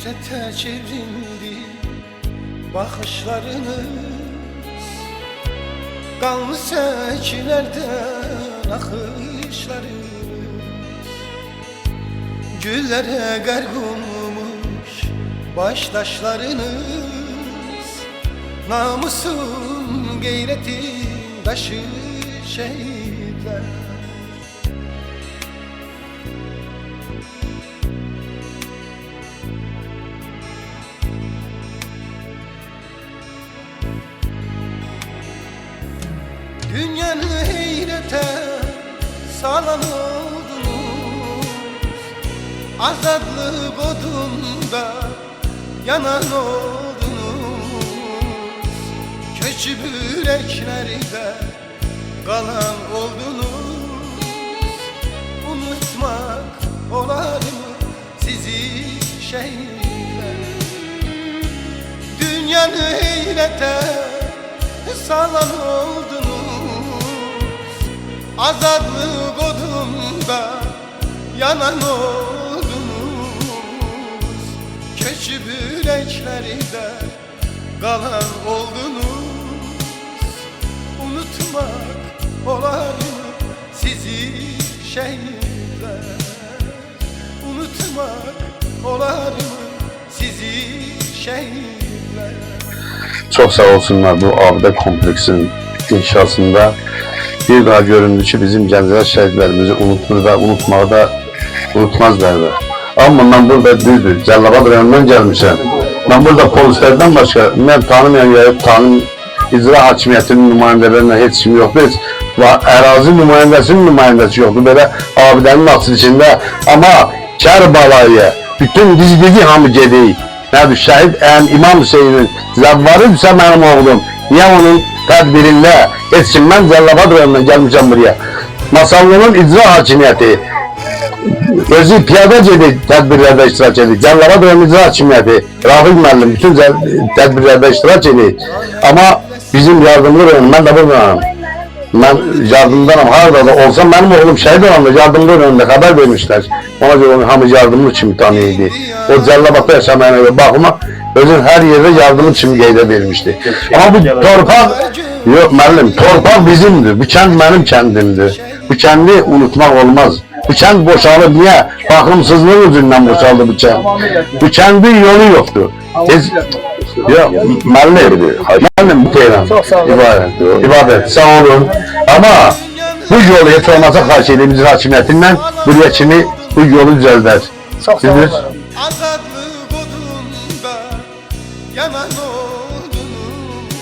Nefrete çevrildi bakışlarınız, kanlı seçilerden akışlarınız. Güllere gark olmuş baştaşlarınız, namusun gayretin taşı şehitler. Dünyanı heyrete salan oldunuz, azadlık odunda yanan oldunuz. Köçüp yüreklerde kalan oldunuz. Unutmak olar mı sizi şehitler? Dünyanı heyrete salan oldunuz, azadlık odunda yanan oldunuz. Köçüp yüreklerde kalan oldunuz. Unutmak olar mı sizi şehitler? Unutmak olar mı sizi şehitler? Çok sağ olsunlar bu abide kompleksin inşasında. Bir daha göründü ki bizim Gəncələr şəhidlərimizi unutmur və unutmağı da unutmazlar da. Amma mən burada düzdür, Cəlilabad rayonundan gəlmişəm. Mən burada polislərdən başqa, mən tanımayan ya tanım icra hakimiyyətinin nümayəndələrinə heç kim yoxdur. Ərazi nümayəndəsinin nümayəndəsi yoxdur belə abidənin açılışında. Amma Kərbalaya bütün dizligi hamı gedik. Nədir, şəhid İmam Hüseynin zəvvarıdırsa mənim oğlum, niyə onun tədbirində heç kim, mən Cəlilabad rayonundan gəlmişəm buraya. Masallının icra hakimiyyəti özü piyada gedir, tədbirlərdə iştirak edir. Cəlilabad rayonunun icra hakimiyyəti Rafiq müəllim bütün tədbirlərdə iştirak edir. Amma bizim yardımlı rayon, mən də buradayım. Mən yardımdanam, harada da olsam mənim oğlum şəhid olanda yardımlı rayonunda xəbər vermişlər. Ona görə hamı yardımlı kimi tanıyırdı. O Cəlilabadda yaşamayana görə baxma, özün hər yerdə yardımlı kimi qeydə verilmişdi. Ama bu torpaq, yok müəllim, torpaq bizimdir, bu kənd mənim kəndimdir. Bu kəndi unutmaq olmaz. Bu kənd boşalır, niyə? Baxımsızlıq üzündən boşaldı bu kənd. Bu kəndin yolu yoxdur. Yok, müəllim bu deyirəm, ibadət, sağ olun. Ama bu yolu heç olmasa xahiş edeyim icra hakimiyyətindən buraya kimi bu yolu düzəldər. Sizdir? Azadlık odunda yanan oldunuz.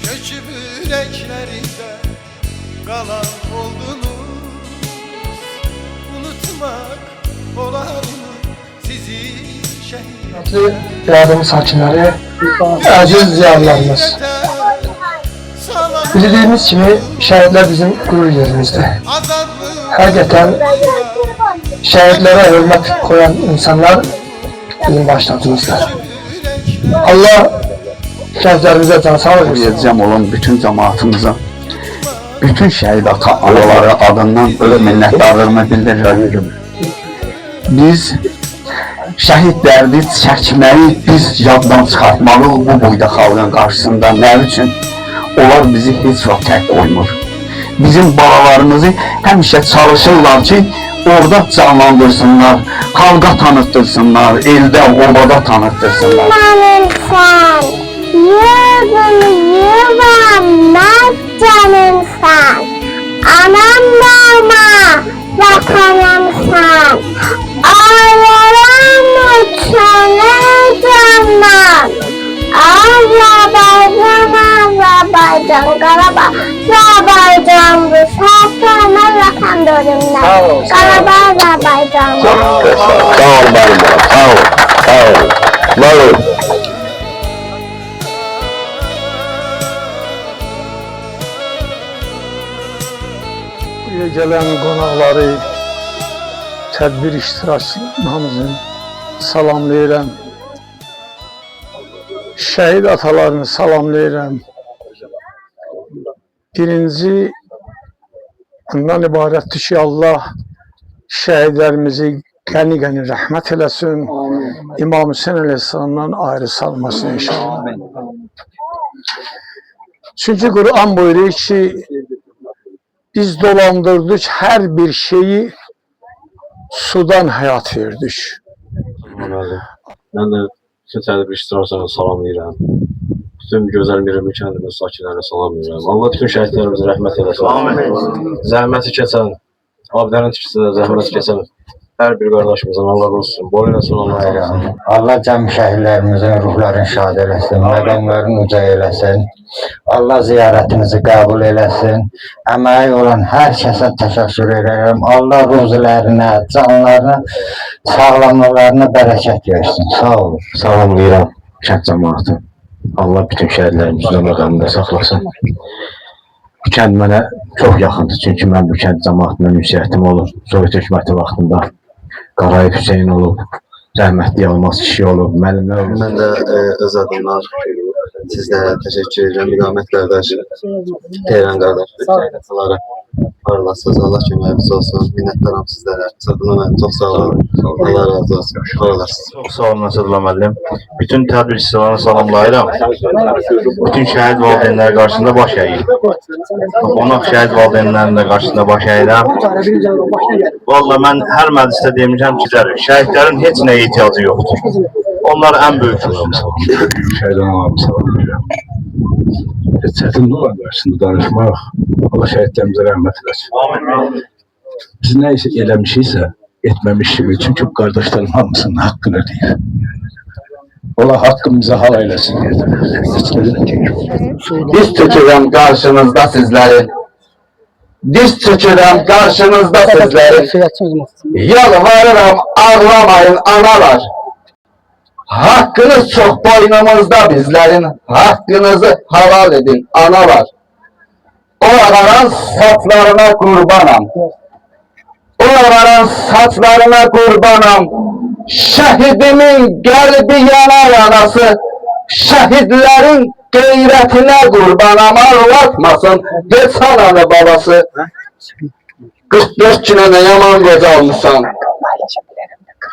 Köçüp yüreklerinde kalan oldunuz. Unutmak olar mı sizi şehit? Yardım sakinleri, aziz ziyalılarımız. Bildiğimiz kimi şehitler bizim gurur yerimizdir. Hakikaten şehitlere hürmet koyan insanlar bizim başlatımızdır. Allah şehitlerimize can sağlık Edeceğim olan bütün cemaatimize, bütün şehit anaları adından öz minnettarlığımı bildiririm. Biz şəhidləri çəkməyi, biz yaddan çıxartmalı bu boyda xalqın qarşısında. Nə üçün? Onlar bizi heç vaxt tək qoymur. Bizim balalarımızı həmişə çalışırlar ki, orada canlandırsınlar, xalqa tanıttırsınlar, eldə, obada tanıttırsınlar. Amanın sen, yurdunu yuvamaz canın sen. Anam babama vatanım sen. Ağlarım uçanı candan. Azerbaycan, Qarabağ, Azerbaycan bu səhvəmə vətən dörümdən. Qarabağ, Azerbaycan. Sağ ol benim, sağ ol, sağ ol. Var ol. Buraya gelen qonaqları, tədbir iştirakçılarımızı salamlayıram. Şəhid atalarını salamlayıram. Birinci bundan ibarətdir ki, Allah şəhidlərimizi qəni-qəni rəhmət eləsin. İmam Hüseyin Aleyhisselam'dan ayrı salmasın inşallah. Çünkü Kur'an buyuruyor ki biz dolandırdık her bir şeyi sudan hayat verdik. Ben de bütün tədbir iştirakçılarına salamlayıram. Bütün gözəl Mirəmi kəndinin sakinlərinə salamlayıram. Allah bütün şəhidlərimizə rəhmət eləsin. Zəhməti keçən, abidənin tikisində zəhməti keçən hər bir qardaşımızın Allah olsun. Boyun olsun Allah eləsin. Allah cəm şəhidlərimizin ruhlarını şad eləsin, məqamlarını uca eləsin. Allah ziyarətinizi qəbul eləsin. Əməyi olan hər kəsə təşəkkür edirəm. Allah ruzilərinə, canlarına, sağlamlıqlarına bərəkət versin. Sağ olun. Salamlayıram kənd cəmaatı. Allah bütün şəhidlərimizin məqamında saxlasın. Bu kənd mənə çox yaxındır. Çünki mən bu kənd cəmaatından ünsiyyətim olub. Sovet hökuməti vaxtında Qarayip Hüseyin olub. Rəhmətli Yalmaz kişi olub. Müəllimlər olub. Mən də öz adımdan sizlərə təşəkkür edirəm. İqamət qardaş, Teyran qardaş, bütün parlasınız. Allah köməyiniz olsun. Minnətdaram sizlərə. Mən çox sağ olun. Allah razı olsun. Parlasınız. Çox sağ olun Əsədullah müəllim. Bütün tədbir işçilərini salamlayıram. Bütün şəhid valideynləri qarşısında baş əyir. Qonaq şəhid valideynlərinin də qarşısında baş əyirəm. Vallahi mən hər məclisdə demişəm ki, şəhidlərin heç nəyə ehtiyacı yoxdur. Onlar ən böyük Şəhid anamı salamlayıram. Çətin olan qarşısında danışmaq, Allah şəhidlərimizə rəhmət eləsin. Biz nə isə eləmişiksə, etməmişik. Çünki bu qardaşlarım hamısının haqqını deyir. Allah haqqımıza hal eləsin. Diz çökürəm karşınızda sizleri. Diz çökürəm karşınızda sizleri. Yalvarırım ağlamayın analar. Hakkınız çok boynumuzda bizlerin. Hakkınızı halal edin analar. O aranan saçlarına kurbanam. O aranan saçlarına kurbanam. Şehidimin kalbi yanar yanası. Şehitlerin gayretine kurbanam, ağlatmasın geç ananı babası. 44 güne ne yaman qocalmışsan.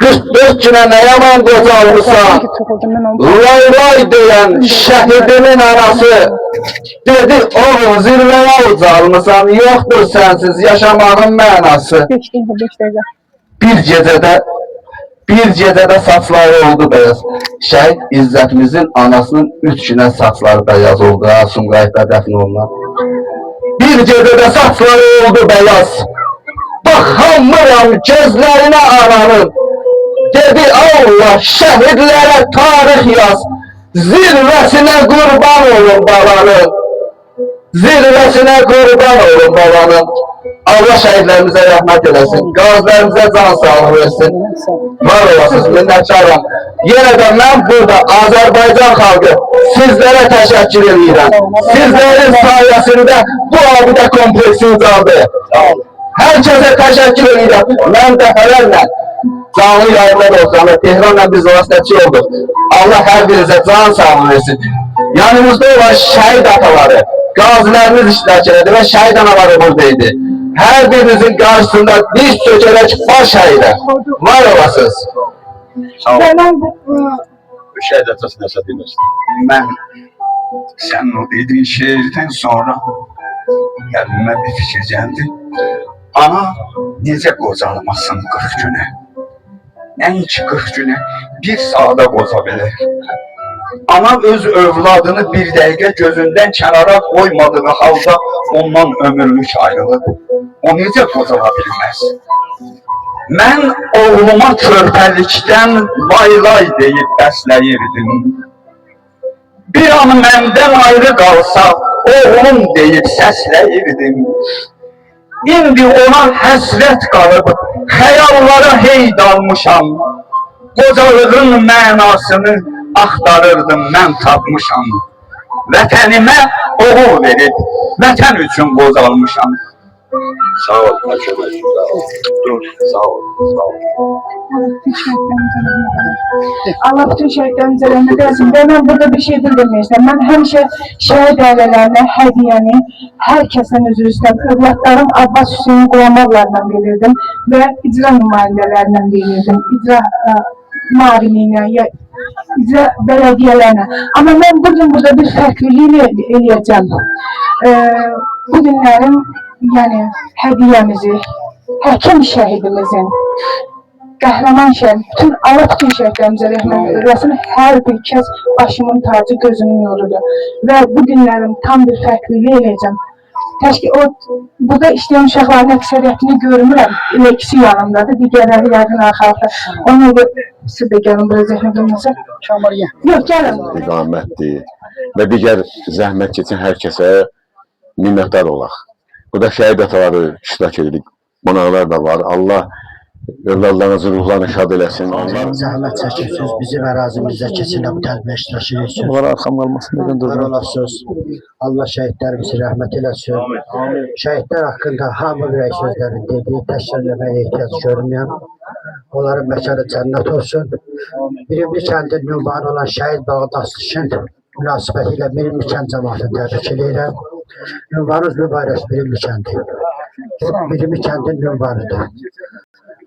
44 güne ne yaman qocalmışsan. Lay lay diyen şehidimin anası. Dedi oğlum zirveye ucalmışsan. Yoktur sensiz yaşamanın mənası. Bir gecədə saçları oldu beyaz. Şəhid İzzətimizin anasının 3 günə saçları beyaz oldu. Sumqayıtda dəfn olunan. Bir gecədə saçları oldu beyaz. Baxamıram gözlərinə ananın. Dedi Allah şəhidlərə tarix yaz. Zirvəsinə qurban olun babanın. Zirvəsinə qurban olun babanın. Allah şəhidlərimizə rəhmət eləsin. Qazilərimizə can sağlığı versin. Var olasınız, minnətdaram. Yenə də mən burada Azərbaycan xalqı sizlərə təşəkkür edirəm. Sizlərin sayəsində bu abidə kompleksi ucaldı. Hər kəsə təşəkkür edirəm. Mən dəfələrlə canlı yayınlar olsun. Tehranla biz vasitəçi olduq. Allah hər birinizə can sağlığı versin. Yanımızda olan şəhid ataları, qazilərimiz iştirak elədi və şəhid anaları buradaydı. Hər birinizin qarşısında diz çökərək baş əylə. Var olasınız. Bu şəhid atası nəsə deməsin. Mən sən o dediğin şehirden sonra gəlmə bir fikir gəldi. Ana necə qocalmasın 40 günə? Nəinki 40 günə, bir saata qoca bilir. Ana öz övladını bir dəqiqə gözündən kənara qoymadığı halda ondan ömürlük ayrılıb. O necə qocala bilməz? Mən oğluma körpəlikdən lay deyib bəsləyirdim. Bir an məndən ayrı qalsa, oğlum deyib səsləyirdim. İndi ona həsrət qalıb, xəyallara hey dalmışam. Qocalığın mənasını axtarırdım, mən tapmışam. Vətənimə oğul verib, vətən üçün qocalmışam. Sağ ol, Haşəmək. Dur, sağ ol, sağ ol. Allah bütün şəhidlərimizə rəhmət eləsin. Və mən burada bir şey bildirməyəcəm. Mən həmişə şəhid ailələrinə hədiyyəni hər kəsdən üzr istəyirəm. Övladlarım Abbas Hüseyin Qulamovlarla verirdim və icra nümayəndələrindən verirdim. İcra mavinliyinə, ya icra bələdiyyələrinə. Amma mən bugün burada bir fərqlilik eləyəcəm. Bu günlərin, yəni, hədiyyəmizi, həkim şəhidimizin, qəhrəman şəhid, bütün Allah bütün şəhidlərimizə rəhmət eyləsin. Hər bir kəs başımın tacı, gözümün nurudur. Və bu günlərim tam bir fərqlilik eləyəcəm. Təşki o, burada işləyən uşaqların əksəriyyətini görmürəm. Elə ikisi yanımdadır, digərləri yəqin arxalıqda. Ona görə siz də gəlin, burada zəhnə bilməsə. Yox, gəlin. İqamətdir və digər zəhmət keçən hər kəsə minnətdar olaq. Burada şəhid ataları iştirak edirik, qonaqlar da var. Allah övladlarınızın ruhlarını şad eləsin. Zəhmət çəkirsiniz, bizim ərazimizdə keçinə bu tədbir iştirak edirsiniz. Onlara arxam qalmasın dedim Var durma. olasınız. Allah şəhidlərimizi rəhmət eləsin. Şəhidlər haqqında hamı ürək sözlərini dediyi, təşkirləməyə ehtiyac görməyəm. Onların məkanı cənnət olsun. Birimli kəndin ünvanı olan şəhid Bağdaslışın münasibəti ilə Birimli kənd cəmaatını təbrik edirəm. Ünvanınız mübarək Birimli kəndi. Birimli kəndin ünvanıdır.